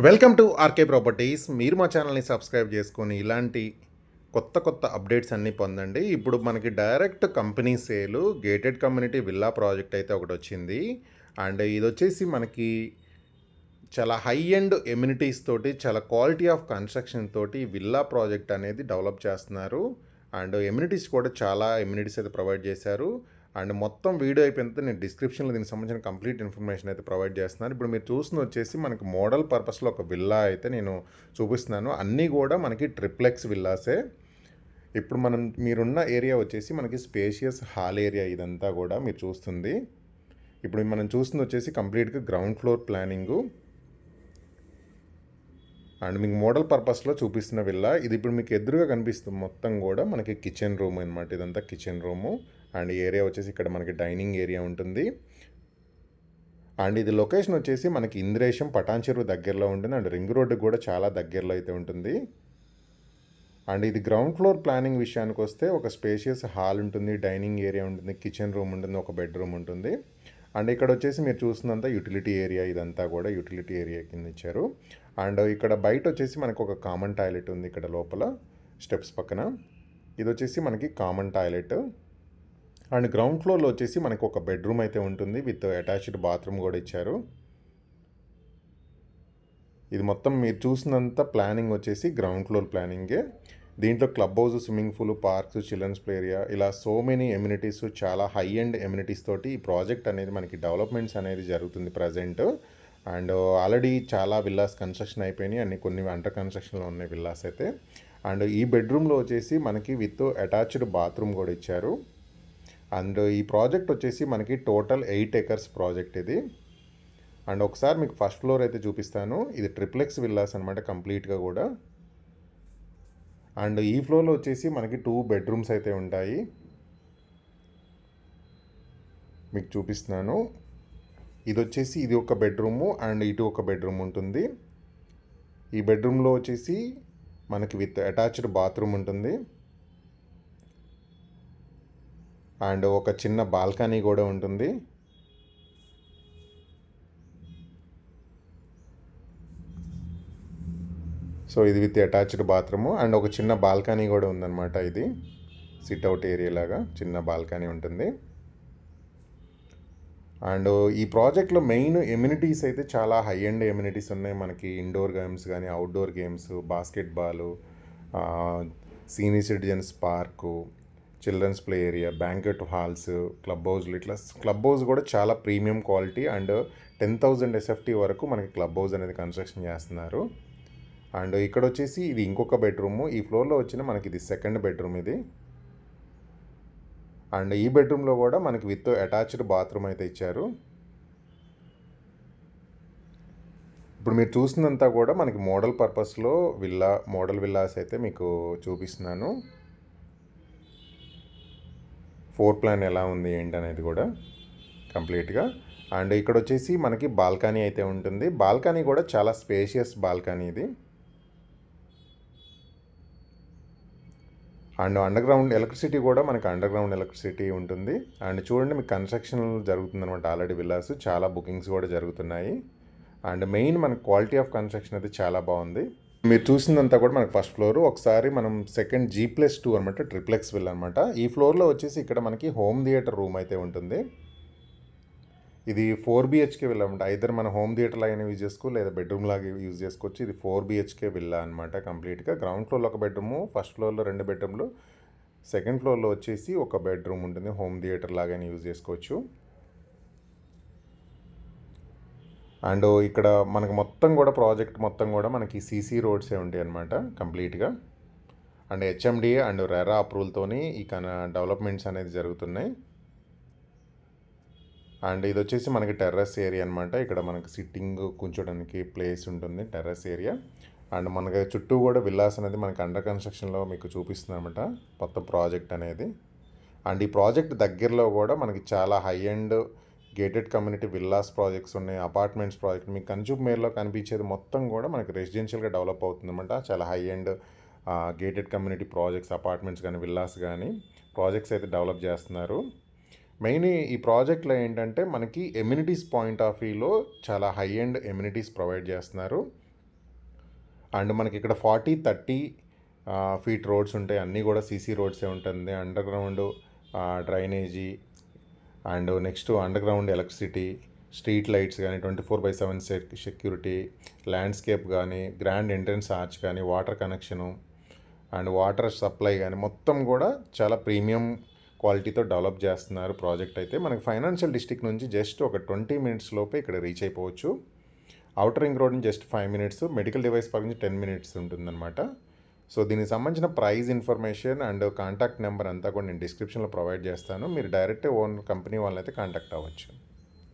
Welcome to RK properties. మీరు మా ఛానల్ని సబ్స్క్రైబ్ చేసుకొని ఇలాంటి కొత్త కొత్త అప్డేట్స్ అన్నీ పొందండి. ఇప్పుడు మనకి డైరెక్ట్ కంపెనీ సేలు గేటెడ్ కమ్యూనిటీ విల్లా ప్రాజెక్ట్ అయితే ఒకటి వచ్చింది. అండ్ ఇది వచ్చేసి మనకి చాలా హై ఎండ్ ఎమ్యూనిటీస్ తోటి, చాలా క్వాలిటీ ఆఫ్ కన్స్ట్రక్షన్ తోటి విల్లా ప్రాజెక్ట్ అనేది డెవలప్ చేస్తున్నారు. అండ్ ఎమ్యూనిటీస్ కూడా చాలా ఎమ్యూనిటీస్ అయితే ప్రొవైడ్ చేశారు. అండ్ మొత్తం వీడియో అయిపోయిన తర్వాత నేను డిస్క్రిప్షన్లో దీనికి సంబంధించిన కంప్లీట్ ఇన్ఫర్మేషన్ అయితే ప్రొవైడ్ చేస్తున్నాను. ఇప్పుడు మీరు చూస్తున్న వచ్చేసి మనకి మోడల్ పర్పస్లో ఒక విల్లా అయితే నేను చూపిస్తున్నాను. అన్నీ కూడా మనకి ట్రిప్లెక్స్ విల్లాసే. ఇప్పుడు మీరున్న ఏరియా వచ్చేసి మనకి స్పేషియస్ హాల్ ఏరియా ఇదంతా కూడా మీరు చూస్తుంది. ఇప్పుడు మనం చూస్తుంది వచ్చేసి కంప్లీట్గా గ్రౌండ్ ఫ్లోర్ ప్లానింగు. అండ్ మీకు మోడల్ పర్పస్లో చూపిస్తున్న విల్లా ఇది. ఇప్పుడు మీకు ఎదురుగా కనిపిస్తుంది మొత్తం కూడా మనకి కిచెన్ రూమ్ అనమాట. ఇదంతా కిచెన్ రూము. అండ్ ఏరియా వచ్చేసి ఇక్కడ మనకి డైనింగ్ ఏరియా ఉంటుంది. అండ్ ఇది లొకేషన్ వచ్చేసి మనకి ఇంద్రేశం పటాన్చెరు దగ్గరలో ఉంటుంది. అండ్ రింగ్ రోడ్డు కూడా చాలా దగ్గరలో అయితే ఉంటుంది. అండ్ ఇది గ్రౌండ్ ఫ్లోర్ ప్లానింగ్ విషయానికి వస్తే ఒక స్పేషియస్ హాల్ ఉంటుంది, డైనింగ్ ఏరియా ఉంటుంది, కిచెన్ రూమ్ ఉంటుంది, ఒక బెడ్రూమ్ ఉంటుంది. అండ్ ఇక్కడ వచ్చేసి మీరు చూసినంత యూటిలిటీ ఏరియా, ఇదంతా కూడా యూటిలిటీ ఏరియా కింద ఇచ్చారు. అండ్ ఇక్కడ బయట వచ్చేసి మనకు ఒక కామన్ టాయిలెట్ ఉంది ఇక్కడ లోపల స్టెప్స్ పక్కన. ఇది వచ్చేసి మనకి కామన్ టాయిలెట్. అండ్ గ్రౌండ్ ఫ్లోర్లో వచ్చేసి మనకు ఒక బెడ్రూమ్ అయితే ఉంటుంది విత్ అటాచ్డ్ బాత్రూమ్ కూడా ఇచ్చారు. ఇది మొత్తం మీరు చూసినంత ప్లానింగ్ వచ్చేసి గ్రౌండ్ ఫ్లోర్ ప్లానింగే. దీంట్లో club house, swimming pool, parks, childrens play area, ఇలా సో మెనీ ఎమ్యూనిటీస్, చాలా హై ఎండ్ ఎమ్యూనిటీస్ తోటి ఈ ప్రాజెక్ట్ అనేది మనకి డెవలప్మెంట్స్ అనేది జరుగుతుంది ప్రజెంట్. అండ్ ఆల్రెడీ చాలా విల్లాస్ కన్స్ట్రక్షన్ అయిపోయినాయి, అన్ని కొన్ని అండర్ కన్స్ట్రక్షన్లో ఉన్నాయి విల్లాస్ అయితే. అండ్ ఈ బెడ్రూమ్లో వచ్చేసి మనకి విత్ అటాచ్డ్ బాత్రూమ్ కూడా ఇచ్చారు. అండ్ ఈ ప్రాజెక్ట్ వచ్చేసి మనకి టోటల్ 8 acres ప్రాజెక్ట్ ఇది. అండ్ ఒకసారి మీకు ఫస్ట్ ఫ్లోర్ అయితే చూపిస్తాను. ఇది ట్రిప్లెక్స్ విల్లాస్ అనమాట కంప్లీట్గా కూడా. అండ్ ఈ ఫ్లోర్లో వచ్చేసి మనకి 2 bedrooms అయితే ఉంటాయి. మీకు చూపిస్తున్నాను. ఇది వచ్చేసి ఇది ఒక బెడ్రూము అండ్ ఇటు ఒక బెడ్రూమ్ ఉంటుంది. ఈ బెడ్రూమ్లో వచ్చేసి మనకి విత్ అటాచ్డ్ బాత్రూమ్ ఉంటుంది. అండ్ ఒక చిన్న బాల్కనీ కూడా ఉంటుంది. సో ఇది విత్ అటాచ్డ్ బాత్రూము అండ్ ఒక చిన్న బాల్కనీ కూడా ఉందన్నమాట. ఇది సిట్అవుట్ ఏరియా లాగా చిన్న బాల్కనీ ఉంటుంది. అండ్ ఈ ప్రాజెక్ట్లో మెయిన్ ఎమ్యూనిటీస్ అయితే చాలా హై ఎండ్ ఎమ్యూనిటీస్ ఉన్నాయి మనకి. ఇండోర్ గేమ్స్ కానీ, outdoor games, basketball, senior citizens park, childrens play area, banquet halls, club హౌస్లు, ఇట్లా క్లబ్ హౌస్ కూడా చాలా ప్రీమియం క్వాలిటీ. అండ్ 10,000 SFT వరకు మనకి క్లబ్ హౌస్ అనేది కన్స్ట్రక్షన్ చేస్తున్నారు. అండ్ ఇక్కడ వచ్చేసి ఇది ఇంకొక బెడ్రూము. ఈ ఫ్లోర్లో వచ్చిన మనకి ఇది సెకండ్ బెడ్రూమ్ ఇది. అండ్ ఈ బెడ్రూమ్లో కూడా మనకి విత్ అటాచ్డ్ బాత్రూమ్ అయితే ఇచ్చారు. ఇప్పుడు మీరు చూసినంతా కూడా మనకి మోడల్ పర్పస్లో మోడల్ విల్లాస్ అయితే మీకు చూపిస్తున్నాను. ఫ్లోర్ ప్లాన్ ఎలా ఉంది ఏంటి అనేది కూడా కంప్లీట్గా. అండ్ ఇక్కడ వచ్చేసి మనకి బాల్కనీ అయితే ఉంటుంది. బాల్కనీ కూడా చాలా స్పేషియస్ బాల్కనీ ఇది. అండ్ అండర్గ్రౌండ్ ఎలక్ట్రిసిటీ కూడా మనకి అండర్గ్రౌండ్ ఎలక్ట్రిసిటీ ఉంటుంది. అండ్ చూడండి మీకు కన్స్ట్రక్షన్ జరుగుతుందన్నమాట. ఆల్రెడీ విల్లాస్ చాలా బుకింగ్స్ కూడా జరుగుతున్నాయి. అండ్ మెయిన్ మనకి క్వాలిటీ ఆఫ్ కన్స్ట్రక్షన్ అయితే చాలా బాగుంది. మీరు చూసిందంతా కూడా మనకి ఫస్ట్ ఫ్లోర్. ఒకసారి మనం సెకండ్ G+2 అనమాట, ట్రిప్లెక్స్ విల్ అనమాట. ఈ ఫ్లోర్లో వచ్చేసి ఇక్కడ మనకి హోమ్ థియేటర్ రూమ్ అయితే ఉంటుంది. ఇది 4 BHK విల్లా అనమాట. ఐదర్ మన హోమ్ థియేటర్ లాగానే యూజ్ చేసుకోవచ్చు లేదా బెడ్రూమ్ లాగా యూజ్ చేసుకోవచ్చు. ఇది 4 BHK విల్లా అనమాట కంప్లీట్గా. గ్రౌండ్ ఫ్లోర్లో ఒక బెడ్రూము, ఫస్ట్ ఫ్లోర్లో 2 బెడ్రూమ్లు, సెకండ్ ఫ్లోర్లో వచ్చేసి ఒక బెడ్రూమ్ ఉంటుంది. హోమ్ థియేటర్ లాగానే యూజ్ చేసుకోవచ్చు. అండ్ ఇక్కడ మనకు మొత్తం కూడా ప్రాజెక్ట్ మొత్తం కూడా మనకి CC రోడ్సే ఉంటాయి అనమాట కంప్లీట్గా. అండ్ HMD అండ్ రెరా అప్రూవల్తోని ఈ డెవలప్మెంట్స్ అనేది జరుగుతున్నాయి. అండ్ ఇది వచ్చేసి మనకి టెర్రస్ ఏరియా అనమాట. ఇక్కడ మనకి సిట్టింగ్ కూర్చోడానికి ప్లేస్ ఉంటుంది, టెర్రస్ ఏరియా. అండ్ మనకి చుట్టూ కూడా విల్లాస్ అనేది మనకి అండర్ కన్స్ట్రక్షన్లో మీకు చూపిస్తుంది అనమాట మొత్తం ప్రాజెక్ట్ అనేది. అండ్ ఈ ప్రాజెక్ట్ దగ్గరలో కూడా మనకి చాలా high end gated community villas projects ఉన్నాయి, అపార్ట్మెంట్స్ ప్రాజెక్ట్. మీకు కన్జ్యూమర్లో కనిపించేది మొత్తం కూడా మనకి రెసిడెన్షియల్గా డెవలప్ అవుతుందన్నమాట. చాలా high end gated community projects, apartments కానీ, విల్లాస్ కానీ ప్రాజెక్ట్స్ అయితే డెవలప్ చేస్తున్నారు. మెయిన్ ఈ ప్రాజెక్ట్లో ఏంటంటే మనకి ఎమ్యూనిటీస్ పాయింట్ ఆఫ్ వ్యూలో చాలా హై ఎండ్ ఎమ్యూనిటీస్ ప్రొవైడ్ చేస్తున్నారు. అండ్ మనకి ఇక్కడ 40, 30 ఫీట్ రోడ్స్ ఉంటాయి. అన్నీ కూడా సీసీ రోడ్సే ఉంటుంది. Under ground drainage and next under ground electricity, street lights కానీ 24/7 సెక్యూరిటీ, ల్యాండ్స్కేప్ కానీ, గ్రాండ్ ఎంట్రన్స్ ఆర్చ్ కానీ, water connection and water supply కానీ మొత్తం కూడా చాలా ప్రీమియం క్వాలిటీతో డెవలప్ చేస్తున్నారు ప్రాజెక్ట్ అయితే. మనకి ఫైనాన్షియల్ డిస్ట్రిక్ట్ నుంచి జస్ట్ ఒక 20 మినిట్స్ లోపే ఇక్కడ రీచ్ అయిపోవచ్చు. అవుటర్ రింగ్ రోడ్ నుంచి just 5 minutes, medical device park నుంచి 10 మినిట్స్ ఉంటుందన్నమాట. సో దీనికి సంబంధించిన price information and contact number అంతా కూడా నేను డిస్క్రిప్షన్లో ప్రొవైడ్ చేస్తాను. మీరు డైరెక్ట్ ఓన్ కంపెనీ వాళ్ళని అయితే కాంటాక్ట్ అవ్వచ్చు.